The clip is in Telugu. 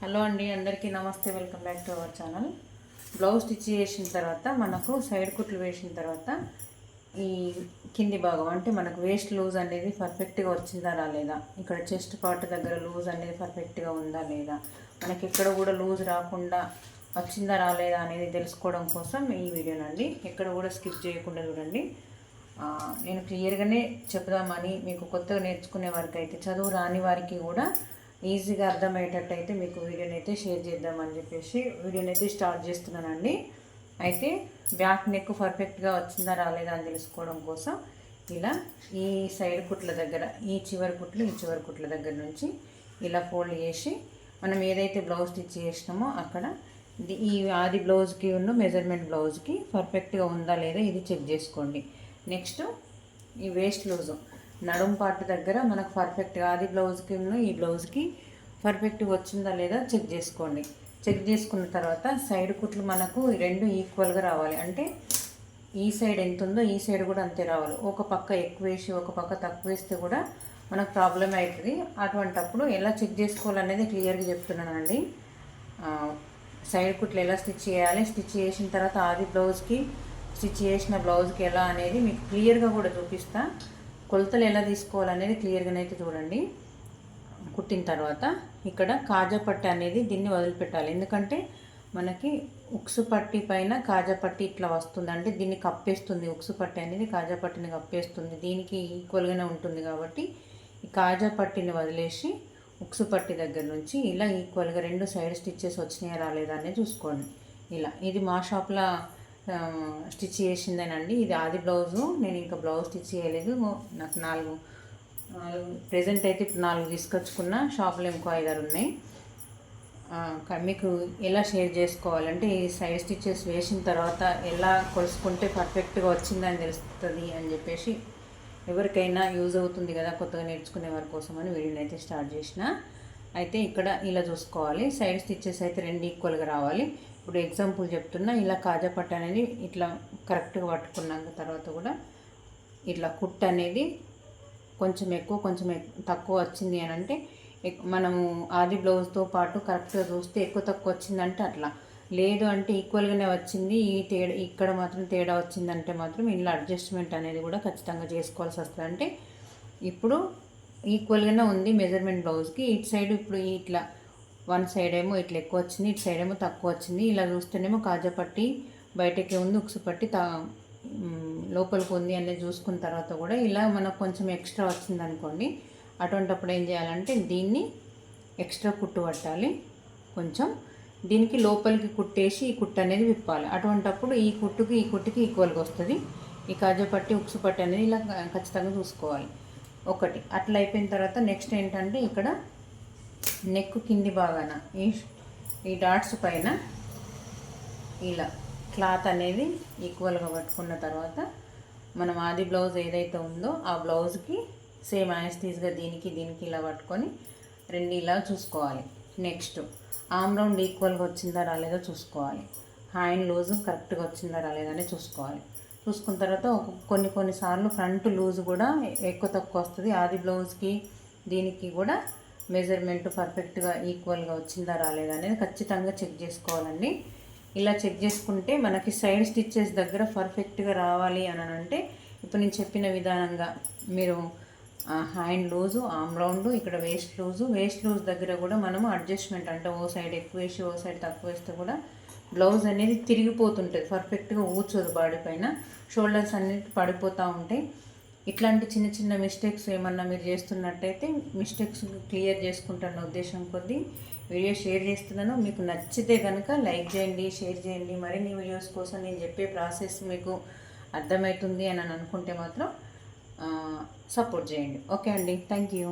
హలో అండి, అందరికీ నమస్తే. Welcome back to our channel. Blouse stitch చేసిన తర్వాత మనకు సైడ్ కుట్లు వేసిన తర్వాత ఈ కింది భాగం అంటే మనకు వేస్ట్ లూజ్ అనేది పర్ఫెక్ట్గా వచ్చిందా రాలేదా, ఇక్కడ చెస్ట్ పార్ట్ దగ్గర లూజ్ అనేది పర్ఫెక్ట్గా ఉందా లేదా, మనకి ఎక్కడ కూడా లూజ్ రాకుండా వచ్చిందా రాలేదా అనేది తెలుసుకోవడం కోసం ఈ వీడియోనండి. ఎక్కడ కూడా స్కిప్ చేయకుండా చూడండి. నేను క్లియర్గానే చెప్దామని, మీకు కొత్తగా నేర్చుకునే వారికి అయితే, చదువు రాని వారికి కూడా ఈజీగా అర్థమయ్యేటట్టు అయితే మీకు వీడియోని అయితే షేర్ చేద్దామని చెప్పేసి వీడియోని అయితే స్టార్ట్ చేస్తున్నానండి. అయితే బ్యాక్ నెక్ పర్ఫెక్ట్గా వచ్చిందా రాలేదా అని తెలుసుకోవడం కోసం ఇలా ఈ సైడ్ కుట్ల దగ్గర ఈ చివరి కుట్ల దగ్గర నుంచి ఇలా ఫోల్డ్ చేసి మనం ఏదైతే బ్లౌజ్ స్టిచ్ చేసినామో అక్కడ ఈ ఆది బ్లౌజ్కి ఉన్న మెజర్మెంట్ బ్లౌజ్కి పర్ఫెక్ట్గా ఉందా లేదా ఇది చెక్ చేసుకోండి. నెక్స్ట్ ఈ వేస్ట్ లూజు నడుం పార్ట్ దగ్గర మనకు పర్ఫెక్ట్గా ఆది బ్లౌజ్కి ఈ బ్లౌజ్కి పర్ఫెక్ట్గా వచ్చిందా లేదా చెక్ చేసుకోండి. చెక్ చేసుకున్న తర్వాత సైడ్ కుట్లు మనకు రెండు ఈక్వల్గా రావాలి. అంటే ఈ సైడ్ ఎంత ఉందో ఈ సైడ్ కూడా అంతే రావాలి. ఒక పక్క ఎక్కువ వేసి ఒక పక్క తక్కువ వేస్తే కూడా మనకు ప్రాబ్లం అవుతుంది. అటువంటప్పుడు ఎలా చెక్ చేసుకోవాలనేది క్లియర్గా చెప్తున్నానండి. సైడ్ కుట్లు ఎలా స్టిచ్ చేయాలి, స్టిచ్ చేసిన తర్వాత ఆది బ్లౌజ్కి స్టిచ్ చేసిన బ్లౌజ్కి ఎలా అనేది మీకు క్లియర్గా కూడా చూపిస్తా. కొలతలు ఎలా తీసుకోవాలనేది క్లియర్గానైతే చూడండి. కుట్టిన తర్వాత ఇక్కడ కాజా పట్టి అనేది దీన్ని వదిలిపెట్టాలి. ఎందుకంటే మనకి ఉక్సు పట్టి పైన కాజా పట్టి ఇట్లా వస్తుంది, అంటే దీన్ని కప్పేస్తుంది. ఉక్సు పట్టి అనేది కాజా పట్టిని కప్పేస్తుంది, దీనికి ఈక్వల్గానే ఉంటుంది. కాబట్టి ఈ కాజా పట్టిని వదిలేసి ఉక్సు పట్టి దగ్గర నుంచి ఇలా ఈక్వల్గా రెండు సైడ్ స్టిచ్చెస్ వచ్చినాయా రాలేదా అనేది చూసుకోండి. ఇలా ఇది మా షాప్లో స్టిచ్ చేసిందేనండి. ఇది ఆది బ్లౌజు. నేను ఇంకా బ్లౌజ్ స్టిచ్ చేయలేదు. నాకు నాలుగు ప్రెజెంట్ అయితే ఇప్పుడు 4 తీసుకొచ్చుకున్న. షాప్లో ఇంకో 5 ఉన్నాయి. మీకు ఎలా షేర్ చేసుకోవాలంటే ఈ సైడ్ స్టిచ్చెస్ వేసిన తర్వాత ఎలా కొలుసుకుంటే పర్ఫెక్ట్గా వచ్చిందని తెలుస్తుంది అని చెప్పేసి ఎవరికైనా యూజ్ అవుతుంది కదా కొత్తగా నేర్చుకునే వారి కోసం అని వీడియోని అయితే స్టార్ట్ చేసిన. అయితే ఇక్కడ ఇలా చూసుకోవాలి. సైడ్ స్టిచ్చెస్ అయితే రెండు ఈక్వల్గా రావాలి. ఇప్పుడు ఎగ్జాంపుల్ చెప్తున్నా. ఇలా కాజా పట్టు అనేది ఇట్లా కరెక్ట్గా పట్టుకున్నాక తర్వాత కూడా ఇట్లా కుట్టు అనేది కొంచెం ఎక్కువ కొంచెం తక్కువ వచ్చింది అని అంటే మనము ఆది బ్లౌజ్తో పాటు కరెక్ట్గా చూస్తే ఎక్కువ తక్కువ వచ్చిందంటే అట్లా, లేదు అంటే ఈక్వల్గానే వచ్చింది, ఈ తేడా ఇక్కడ మాత్రం తేడా వచ్చిందంటే మాత్రం ఇలా అడ్జస్ట్మెంట్ అనేది కూడా ఖచ్చితంగా చేసుకోవాల్సి వస్తుంది. అంటే ఇప్పుడు ఈక్వల్గానే ఉంది మెజర్మెంట్ బ్లౌజ్కి. ఇటు సైడ్ ఇప్పుడు ఇట్లా వన్ సైడ్ ఏమో ఇట్లా ఎక్కువ వచ్చింది, ఇటు సైడ్ ఏమో తక్కువ వచ్చింది. ఇలా చూస్తేనేమో కాజా పట్టి బయటకి ఉంది, ఉక్సు పట్టి లోపలికి ఉంది అనేది చూసుకున్న తర్వాత కూడా ఇలా మనకు కొంచెం ఎక్స్ట్రా వచ్చింది అనుకోండి, అటువంటిప్పుడు ఏం చేయాలంటే దీన్ని ఎక్స్ట్రా కుట్టు పట్టాలి. కొంచెం దీనికి లోపలికి కుట్టేసి ఈ కుట్టు అనేది విప్పాలి. అటువంటిప్పుడు ఈ కుట్టుకి ఈక్వల్గా వస్తుంది. ఈ కాజా పట్టి ఉక్సు పట్టి అనేది ఇలా ఖచ్చితంగా చూసుకోవాలి. ఒకటి అట్లా అయిపోయిన తర్వాత నెక్స్ట్ ఏంటంటే ఇక్కడ నెక్ కింది భాగాన ఈ డాట్స్ పైన ఇలా క్లాత్ అనేది ఈక్వల్గా పట్టుకున్న తర్వాత మనం ఆది బ్లౌజ్ ఏదైతే ఉందో ఆ బ్లౌజ్కి సేమ్ యాస్టీస్గా దీనికి ఇలా పట్టుకొని రెండు ఇలా చూసుకోవాలి. నెక్స్ట్ ఆమ్ రౌండ్ ఈక్వల్గా వచ్చిందా రాలేదో చూసుకోవాలి. హ్యాండ్ లూజు కరెక్ట్గా వచ్చిందా రాలేదని చూసుకోవాలి. చూసుకున్న తర్వాత కొన్నిసార్లు ఫ్రంట్ లూజ్ కూడా ఎక్కువ తక్కువ వస్తుంది. ఆది బ్లౌజ్కి దీనికి కూడా మెజర్మెంట్ పర్ఫెక్ట్గా ఈక్వల్గా వచ్చిందా రాలేదా అనేది ఖచ్చితంగా చెక్ చేసుకోవాలండి. ఇలా చెక్ చేసుకుంటే మనకి సైడ్ స్టిచ్చెస్ దగ్గర పర్ఫెక్ట్గా రావాలి అని అంటే ఇప్పుడు నేను చెప్పిన విధానంగా మీరు హ్యాండ్ లూజు, ఆమ్ రౌండ్, ఇక్కడ వేస్ట్ లూజ్ దగ్గర కూడా మనము అడ్జస్ట్మెంట్ అంటే ఓ సైడ్ ఎక్కువ వేసి ఓ సైడ్ తక్కువ వేస్తే కూడా బ్లౌజ్ అనేది తిరిగిపోతుంటుంది, పర్ఫెక్ట్గా కూర్చోదు బాడీ పైన. షోల్డర్స్ అన్నిటి పడిపోతూ ఉంటాయి. ఇట్లాంటి చిన్న చిన్న మిస్టేక్స్ ఏమన్నా మీరు చేస్తున్నట్టయితే మిస్టేక్స్ క్లియర్ చేసుకుంటున్న ఉద్దేశం కొద్దీ వీడియో షేర్ చేస్తున్నాను. మీకు నచ్చితే కనుక లైక్ చేయండి, షేర్ చేయండి. మరిన్ని వీడియోస్ కోసం నేను చెప్పే ప్రాసెస్ మీకు అర్థమవుతుంది అని అనుకుంటే మాత్రం సపోర్ట్ చేయండి. ఓకే అండి, థ్యాంక్ యూ.